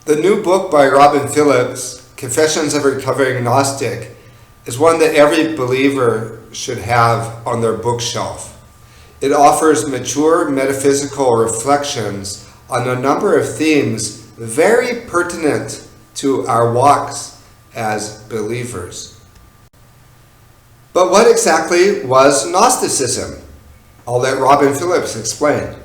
The new book by Robin Phillips, Confessions of a Recovering Gnostic, is one that every believer should have on their bookshelf. It offers mature metaphysical reflections on a number of themes very pertinent to our walks as believers. But what exactly was Gnosticism? I'll let Robin Phillips explain.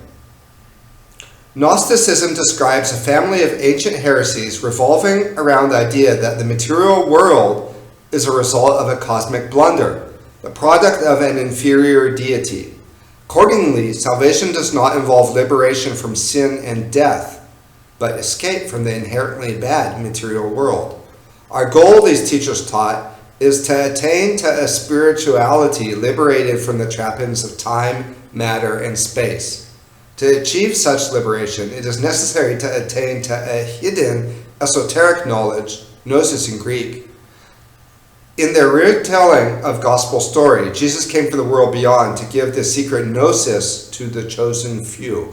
Gnosticism describes a family of ancient heresies revolving around the idea that the material world is a result of a cosmic blunder, the product of an inferior deity. Accordingly, salvation does not involve liberation from sin and death, but escape from the inherently bad material world. Our goal, these teachers taught, is to attain to a spirituality liberated from the trappings of time, matter, and space. To achieve such liberation, it is necessary to attain to a hidden esoteric knowledge, gnosis in Greek. In their retelling of gospel story, Jesus came to the world beyond to give this secret gnosis to the chosen few.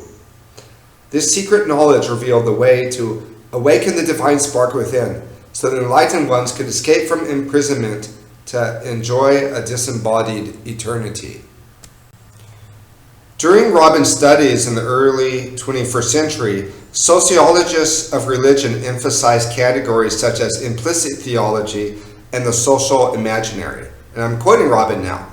This secret knowledge revealed the way to awaken the divine spark within, so that enlightened ones could escape from imprisonment to enjoy a disembodied eternity. During Robin's studies in the early 21st century, sociologists of religion emphasized categories such as implicit theology and the social imaginary. And I'm quoting Robin now.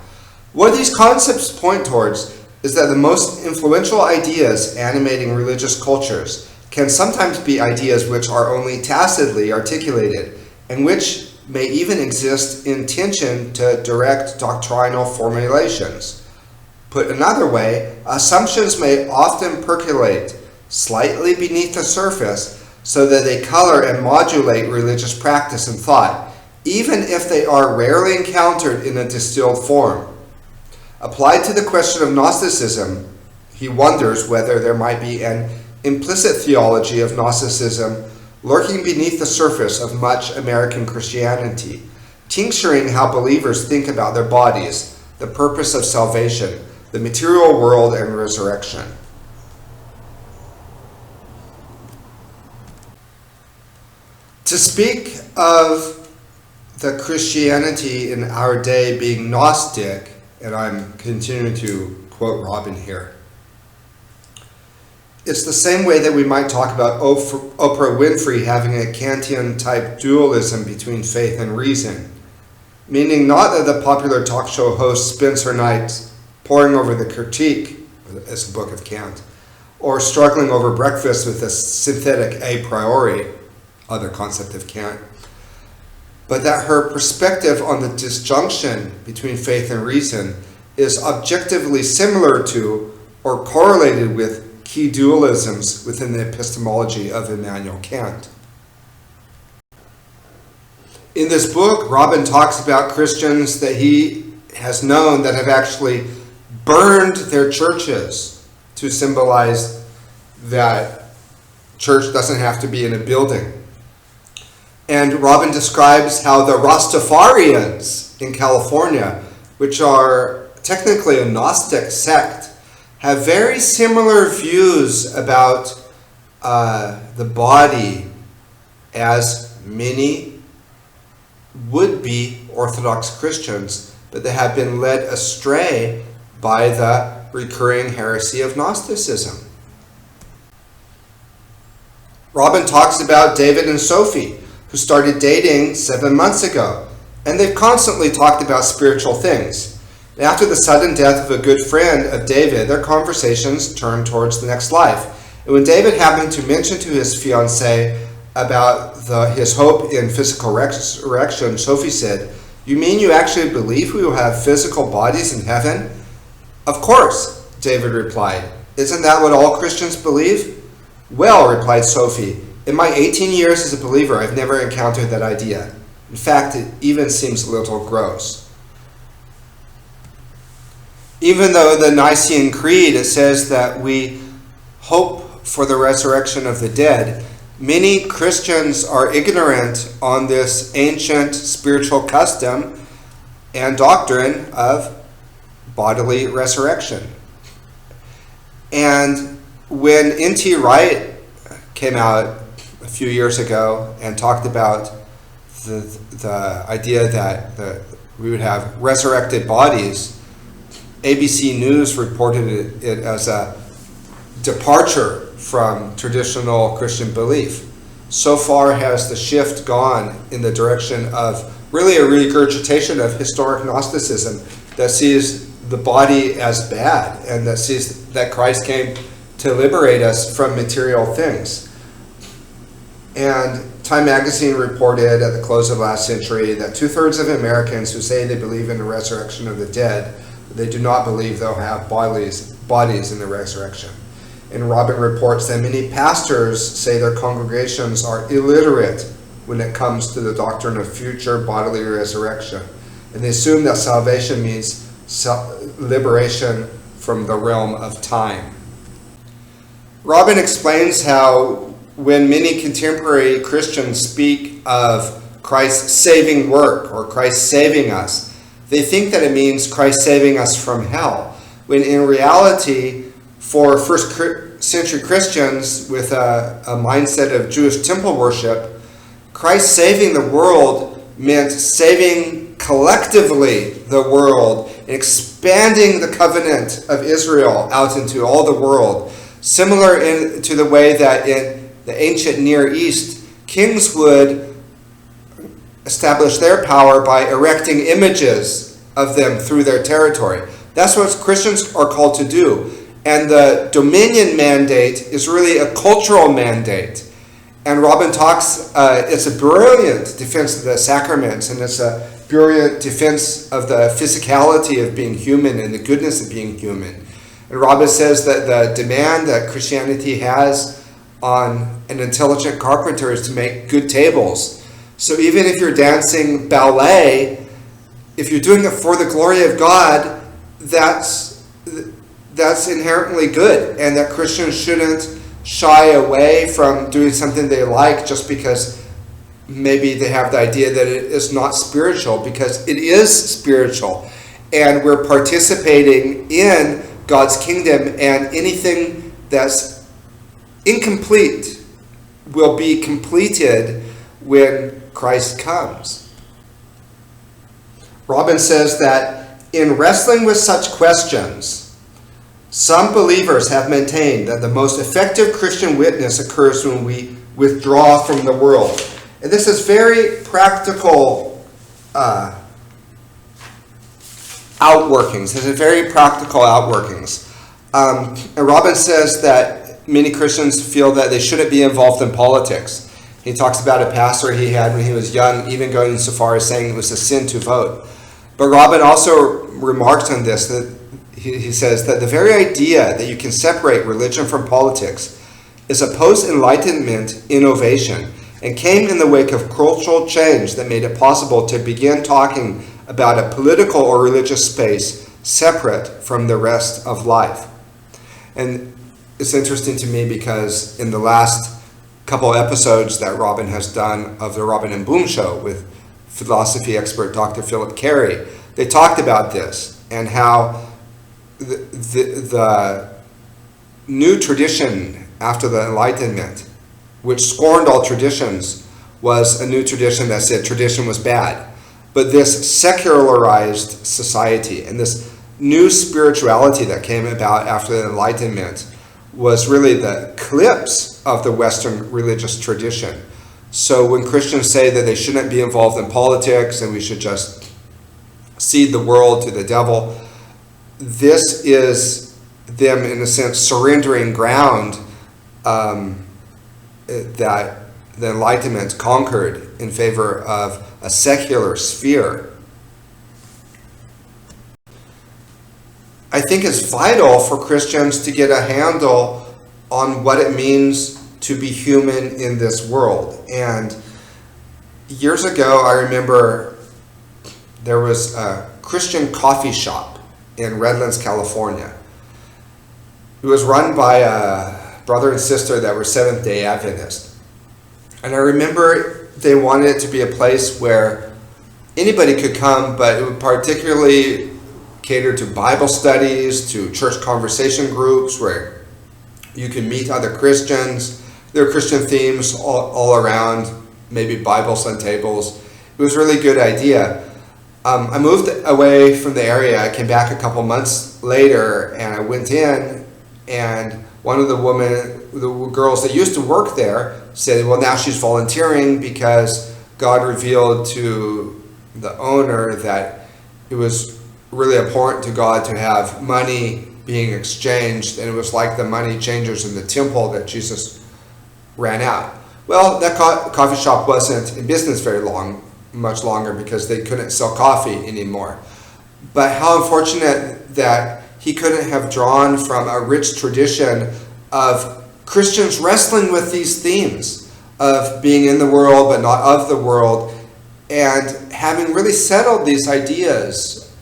What these concepts point towards is that the most influential ideas animating religious cultures can sometimes be ideas which are only tacitly articulated, and which may even exist in tension to direct doctrinal formulations. Put another way, assumptions may often percolate slightly beneath the surface so that they color and modulate religious practice and thought, even if they are rarely encountered in a distilled form. Applied to the question of Gnosticism, he wonders whether there might be an implicit theology of Gnosticism lurking beneath the surface of much American Christianity, tincturing how believers think about their bodies, the purpose of salvation, the material world, and resurrection. To speak of the Christianity in our day being Gnostic, and I'm continuing to quote Robin here, it's the same way that we might talk about Oprah Winfrey having a Kantian-type dualism between faith and reason, meaning not that the popular talk show host spends her nights poring over the Critique, as a book of Kant, or struggling over breakfast with the synthetic a priori, other concept of Kant, but that her perspective on the disjunction between faith and reason is objectively similar to or correlated with key dualisms within the epistemology of Immanuel Kant. In this book, Robin talks about Christians that he has known that have actually burned their churches to symbolize that church doesn't have to be in a building. And Robin describes how the Rastafarians in California, which are technically a Gnostic sect, have very similar views about the body as many would-be Orthodox Christians, but they have been led astray by the recurring heresy of Gnosticism. Robin talks about David and Sophie, who started dating 7 months ago, and they've constantly talked about spiritual things. After the sudden death of a good friend of David, their conversations turned towards the next life. And when David happened to mention to his fiancée about his hope in physical resurrection, Sophie said, "You mean you actually believe we will have physical bodies in heaven?" "Of course," David replied. "Isn't that what all Christians believe?" "Well," replied Sophie, "in my 18 years as a believer, I've never encountered that idea. In fact, it even seems a little gross." Even though the Nicene Creed, it says that we hope for the resurrection of the dead, many Christians are ignorant on this ancient spiritual custom and doctrine of bodily resurrection. And when N.T. Wright came out a few years ago and talked about the idea that we would have resurrected bodies, ABC News reported it as a departure from traditional Christian belief. So far has the shift gone in the direction of really a regurgitation of historic Gnosticism that sees the body as bad and that sees that Christ came to liberate us from material things. And Time magazine reported at the close of last century that 2/3 of Americans who say they believe in the resurrection of the dead, they do not believe they'll have bodies in the resurrection. And Robin reports that many pastors say their congregations are illiterate when it comes to the doctrine of future bodily resurrection. And they assume that salvation means liberation from the realm of time. Robin explains how when many contemporary Christians speak of Christ's saving work or Christ saving us, they think that it means Christ saving us from hell, when in reality, for first century Christians with a mindset of Jewish temple worship, Christ saving the world meant saving collectively the world, expanding the covenant of Israel out into all the world, similar to the way that in the ancient Near East, kings would establish their power by erecting images of them through their territory. That's what Christians are called to do. And the dominion mandate is really a cultural mandate. And Robin talks, it's a brilliant defense of the sacraments, and it's a brilliant defense of the physicality of being human and the goodness of being human. And Robin says that the demand that Christianity has on an intelligent carpenter is to make good tables. So even if you're dancing ballet, if you're doing it for the glory of God, that's inherently good, and that Christians shouldn't shy away from doing something they like just because maybe they have the idea that it is not spiritual, because it is spiritual, and we're participating in God's kingdom, and anything that's incomplete will be completed when Christ comes. Robin says that in wrestling with such questions, some believers have maintained that the most effective Christian witness occurs when we withdraw from the world. And this is very practical outworkings. This is very practical outworkings. And Robin says that many Christians feel that they shouldn't be involved in politics. He talks about a pastor he had when he was young, even going so far as saying it was a sin to vote. But Robin also remarks on this, that he says that the very idea that you can separate religion from politics is a post-Enlightenment innovation and came in the wake of cultural change that made it possible to begin talking about a political or religious space separate from the rest of life. And it's interesting to me because in the last couple episodes that Robin has done of the Robin and Boom Show with philosophy expert Dr. Phillips Carey, they talked about this and how the new tradition after the Enlightenment, which scorned all traditions, was a new tradition that said tradition was bad. But this secularized society and this new spirituality that came about after the Enlightenment was really the eclipse of the Western religious tradition. So when Christians say that they shouldn't be involved in politics and we should just cede the world to the devil, this is them, in a sense, surrendering ground that the Enlightenment conquered in favor of a secular sphere. I think it's vital for Christians to get a handle on what it means to be human in this world. And years ago, I remember there was a Christian coffee shop in Redlands, California. It was run by a brother and sister that were Seventh-day Adventists. And I remember they wanted it to be a place where anybody could come, but it would particularly cater to Bible studies, to church conversation groups where you can meet other Christians, There were Christian themes all around, maybe Bibles on tables. It was a really good idea. I moved away from the area. I came back a couple months later, and I went in, and one of the girls that used to work there said, well, now she's volunteering because God revealed to the owner that it was really important to God to have money being exchanged, and it was like the money changers in the temple that Jesus ran out. Well, that coffee shop wasn't in business much longer because they couldn't sell coffee anymore. But how unfortunate that he couldn't have drawn from a rich tradition of Christians wrestling with these themes of being in the world but not of the world, and having really settled these ideas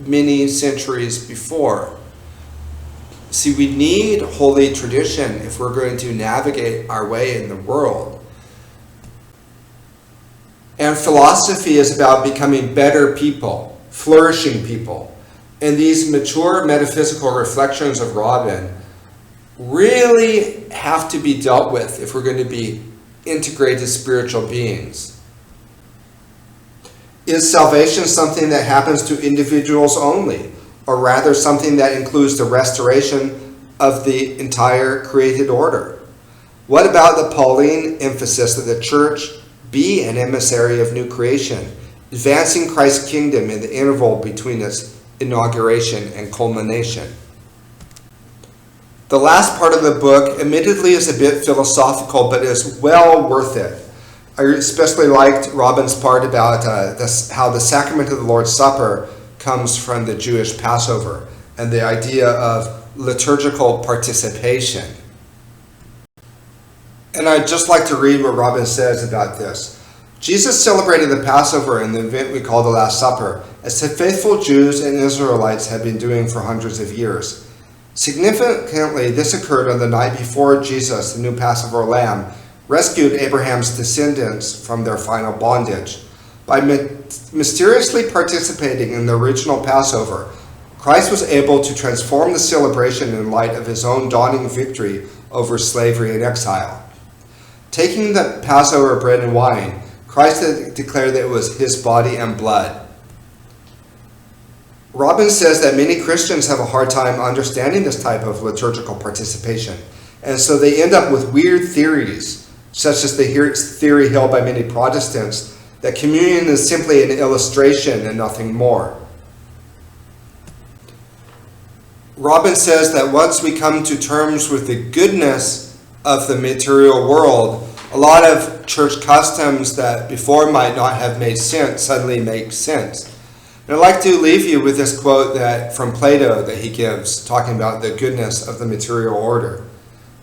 many centuries before. See, we need holy tradition if we're going to navigate our way in the world. And philosophy is about becoming better people, flourishing people. And these mature metaphysical reflections of Robin really have to be dealt with if we're going to be integrated spiritual beings. Is salvation something that happens to individuals only, or rather something that includes the restoration of the entire created order? What about the Pauline emphasis that the church be an emissary of new creation, advancing Christ's kingdom in the interval between its inauguration and culmination? The last part of the book admittedly is a bit philosophical, but is well worth it. I especially liked Robin's part about how the sacrament of the Lord's Supper comes from the Jewish Passover and the idea of liturgical participation. And I'd just like to read what Robin says about this. Jesus celebrated the Passover in the event we call the Last Supper, as the faithful Jews and Israelites had been doing for hundreds of years. Significantly, this occurred on the night before Jesus, the new Passover lamb, rescued Abraham's descendants from their final bondage. By mysteriously participating in the original Passover, Christ was able to transform the celebration in light of his own dawning victory over slavery and exile. Taking the Passover bread and wine, Christ declared that it was his body and blood. Robin says that many Christians have a hard time understanding this type of liturgical participation, and so they end up with weird theories, such as the theory held by many Protestants that communion is simply an illustration and nothing more. Robin says that once we come to terms with the goodness of the material world, a lot of church customs that before might not have made sense suddenly make sense. And I'd like to leave you with this quote from Plato that he gives, talking about the goodness of the material order.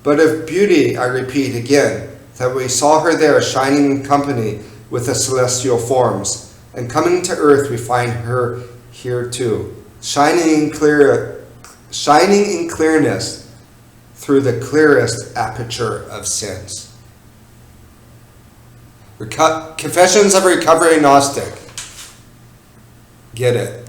But of beauty, I repeat again, that we saw her there shining in company with the celestial forms, and coming to earth we find her here too, shining in clearness through the clearest aperture of sense. Confessions of a Recovering Gnostic. Get it.